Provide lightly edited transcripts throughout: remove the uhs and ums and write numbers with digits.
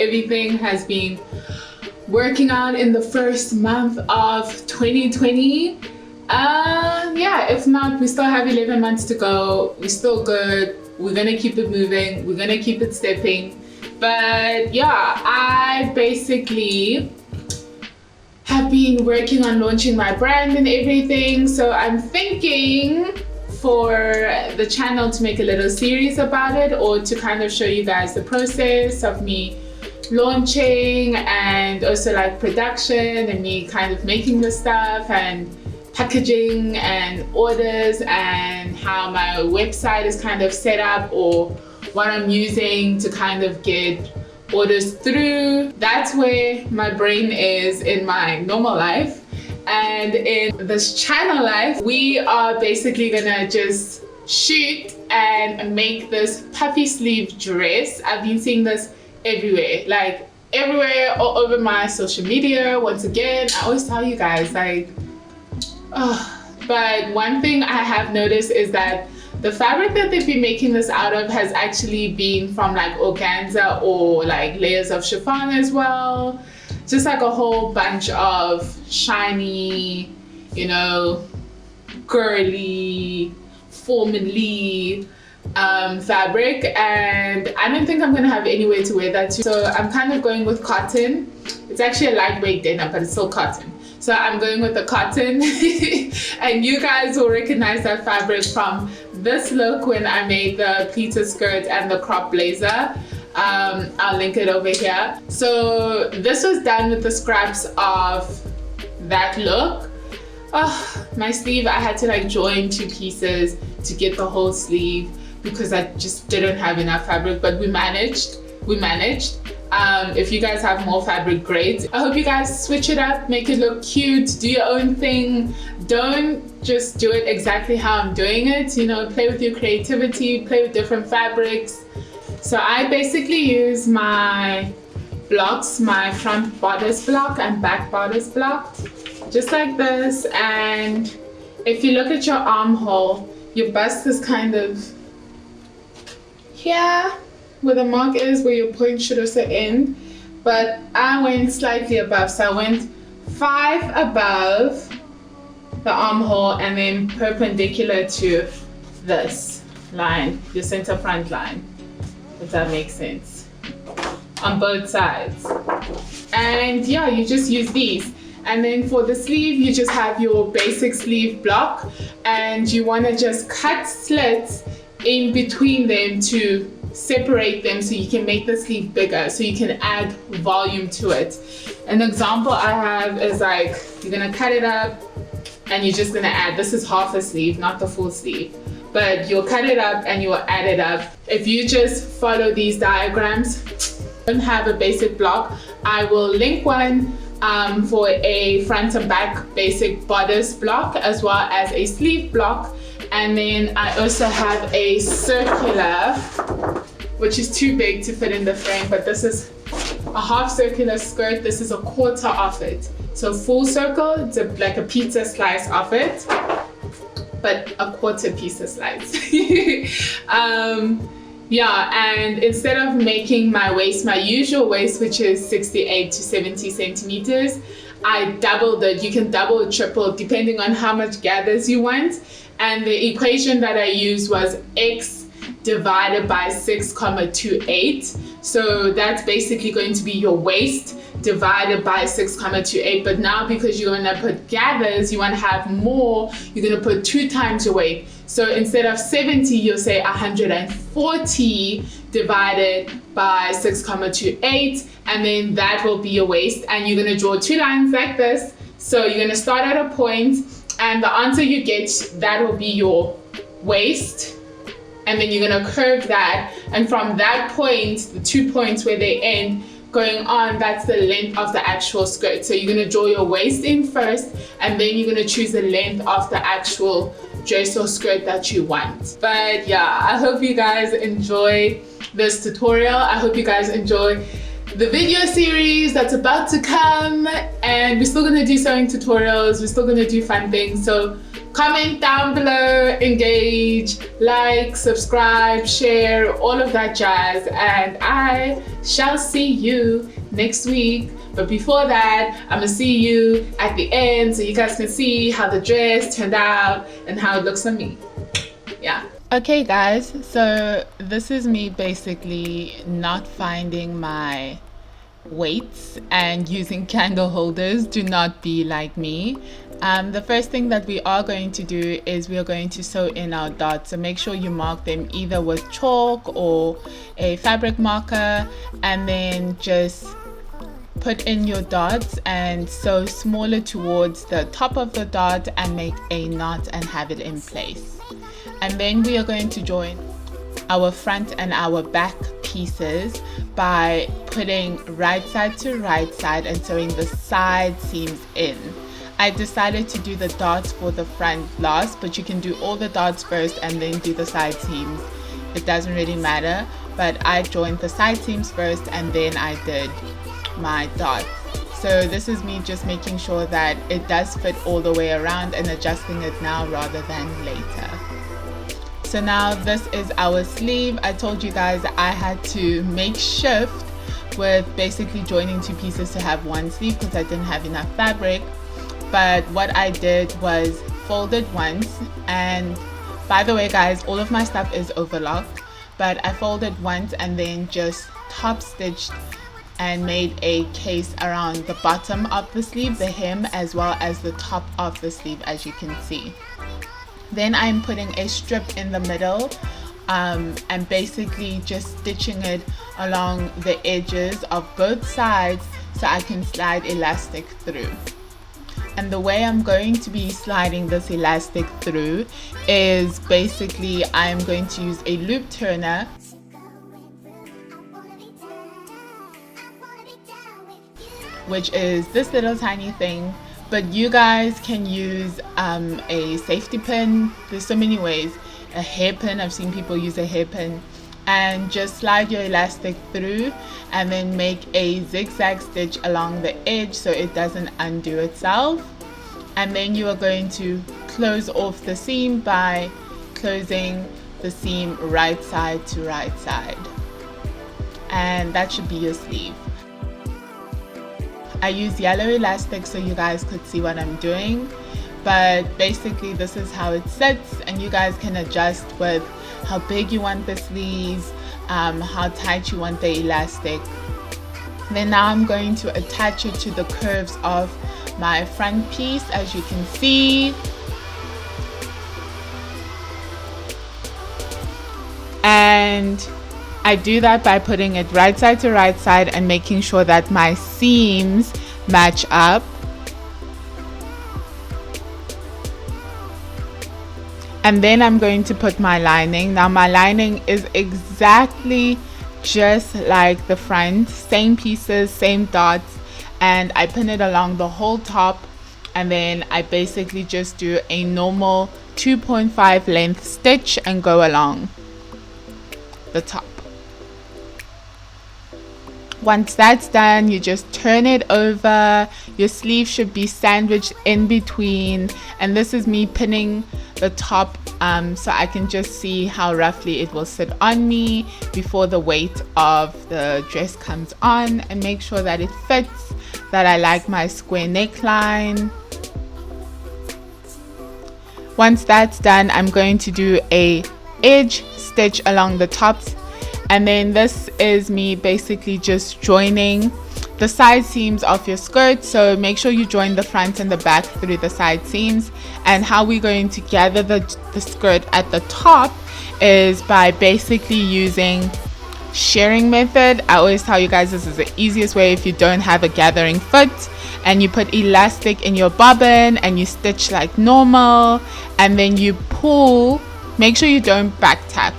everything has been working out in the first month of 2020. Yeah, if not, we still have 11 months to go. We're still good. We're gonna keep it moving. We're gonna keep it stepping. But yeah, I basically have been working on launching my brand and everything. So I'm thinking for the channel to make a little series about it, or to kind of show you guys the process of me launching, and also like production and me kind of making the stuff and packaging and orders, and how my website is kind of set up, or what I'm using to kind of get orders through. That's where my brain is in my normal life. And in this channel life, we are basically gonna just shoot and make this puffy sleeve dress. I've been seeing this everywhere, like everywhere, all over my social media. Once again, I always tell you guys, like, but one thing I have noticed is that the fabric that they've been making this out of has actually been from like organza or like layers of chiffon as well. Just like a whole bunch of shiny, you know, girly, formally fabric, and I don't think I'm gonna have any way to wear that too. So I'm kind of going with cotton. It's actually a lightweight denim, but it's still cotton. So I'm going with the cotton and you guys will recognize that fabric from this look when I made the pleated skirt and the crop blazer. I'll link it over here. So this was done with the scraps of that look. My sleeve, I had to like join two pieces to get the whole sleeve because I just didn't have enough fabric, but we managed. If you guys have more fabric, great. I hope you guys switch it up, make it look cute, do your own thing. Don't just do it exactly how I'm doing it, you know, play with your creativity, play with different fabrics. So I basically use my blocks, my front bodice block and back bodice block, just like this. And if you look at your armhole, your bust is kind of here, where the mark is, where your point should also end. But I went slightly above, so I went 5 above the armhole and then perpendicular to this line, your center front line, if that makes sense, on both sides. And yeah, you just use these. And then for the sleeve, you just have your basic sleeve block, and you want to just cut slits in between them to separate them so you can make the sleeve bigger, so you can add volume to it. An example I have is like, you're gonna cut it up and you're just gonna add, this is half a sleeve, not the full sleeve, but you'll cut it up and you'll add it up. If you just follow these diagrams, don't have a basic block, I will link one for a front and back basic bodice block, as well as a sleeve block. And then I also have a circular, which is too big to fit in the frame, but this is a half circular skirt. This is a quarter of it. So full circle, it's like a pizza slice of it, but a quarter pizza slice. Yeah, and instead of making my waist, my usual waist, which is 68 to 70 centimeters, I doubled it. You can double or triple depending on how much gathers you want. And the equation that I used was X divided by 6,28. So that's basically going to be your waist divided by 6,28. But now because you're gonna put gathers, you wanna have more, you're gonna put 2 times your weight. So instead of 70, you'll say 140 divided by 6,28, and then that will be your waist. And you're gonna draw 2 lines like this. So you're gonna start at a point, and the answer you get, that will be your waist. And then you're gonna curve that. And from that point, the 2 points where they end, going on, that's the length of the actual skirt. So you're gonna draw your waist in first, and then you're gonna choose the length of the actual dress or skirt that you want. But yeah, I hope you guys enjoy this tutorial. I hope you guys enjoy the video series that's about to come, and we're still gonna do sewing tutorials, we're still gonna do fun things. So Comment down below, engage, like, subscribe, share, all of that jazz, and I shall see you next week. But before that, I'm gonna see you at the end so you guys can see how the dress turned out and how it looks on me. Yeah. Okay guys, so this is me basically not finding my weights and using candle holders. Do not be like me. The first thing that we are going to do is we are going to sew in our dots, so make sure you mark them either with chalk or a fabric marker, and then just put in your dots and sew smaller towards the top of the dot and make a knot and have it in place. And then we are going to join our front and our back pieces by putting right side to right side and sewing the side seams in. I decided to do the dots for the front last, but you can do all the dots first and then do the side seams. It doesn't really matter, but I joined the side seams first and then I did my dots. So this is me just making sure that it does fit all the way around and adjusting it now rather than later. So now this is our sleeve. I told you guys I had to make shift with basically joining two pieces to have one sleeve because I didn't have enough fabric. But what I did was folded once, and by the way guys, all of my stuff is overlocked, but I folded once and then just top stitched and made a case around the bottom of the sleeve, the hem, as well as the top of the sleeve, as you can see. Then I'm putting a strip in the middle and basically just stitching it along the edges of both sides so I can slide elastic through. And the way I'm going to be sliding this elastic through is basically I'm going to use a loop turner which is this little tiny thing, but you guys can use a safety pin. There's so many ways. A hairpin, I've seen people use a hairpin, and just slide your elastic through and then make a zigzag stitch along the edge so it doesn't undo itself. And then you are going to close off the seam by closing the seam right side to right side, and that should be your sleeve. I use yellow elastic so you guys could see what I'm doing, but basically this is how it sits, and you guys can adjust with how big you want the sleeves, how tight you want the elastic. Then now I'm going to attach it to the curves of my front piece, as you can see. And I do that by putting it right side to right side and making sure that my seams match up. And then I'm going to put my lining. Now my lining is exactly just like the front, same pieces, same dots, and I pin it along the whole top, and then I basically just do a normal 2.5 length stitch and go along the top. Once that's done, you just turn it over. Your sleeve should be sandwiched in between, and this is me pinning the top so I can just see how roughly it will sit on me before the weight of the dress comes on, and make sure that it fits, that I like my square neckline. Once that's done, I'm going to do a edge stitch along the tops, and then this is me basically just joining the side seams of your skirt. So make sure you join the front and the back through the side seams. And how we're going to gather the skirt at the top is by basically using shearing method. I always tell you guys this is the easiest way if you don't have a gathering foot, and you put elastic in your bobbin and you stitch like normal, and then you pull. Make sure you don't back tack,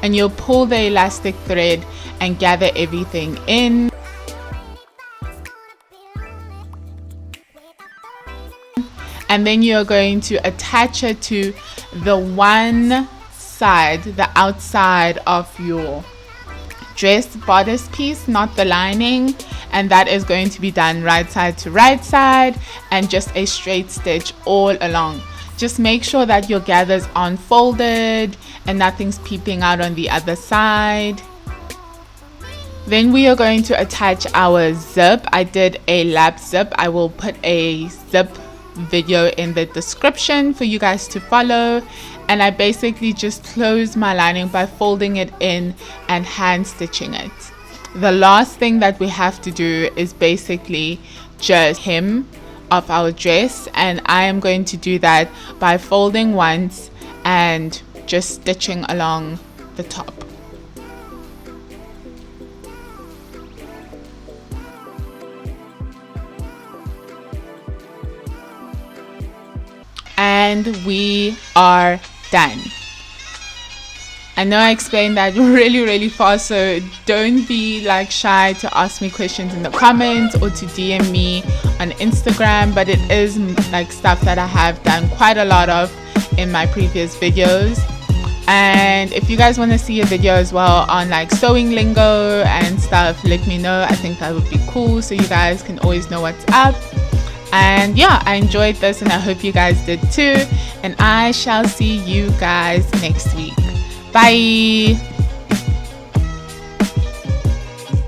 and you'll pull the elastic thread and gather everything in. And then you're going to attach it to the one side, the outside of your dress bodice piece, not the lining. and that is going to be done right side to right side and just a straight stitch all along. Just make sure that your gathers aren't folded and nothing's peeping out on the other side. Then we are going to attach our zip. I did a lap zip. I will put a zip video in the description for you guys to follow. And I basically just close my lining by folding it in and hand stitching it. The last thing that we have to do is basically just hem of our dress, and I am going to do that by folding once and just stitching along the top. And we are done. I know I explained that really fast, so don't be like shy to ask me questions in the comments or to DM me on Instagram, but it is like stuff that I have done quite a lot of in my previous videos. And if you guys want to see a video as well on like sewing lingo and stuff, let me know. I think that would be cool, so you guys can always know what's up. And yeah, I enjoyed this and I hope you guys did too, and I shall see you guys next week. Bye.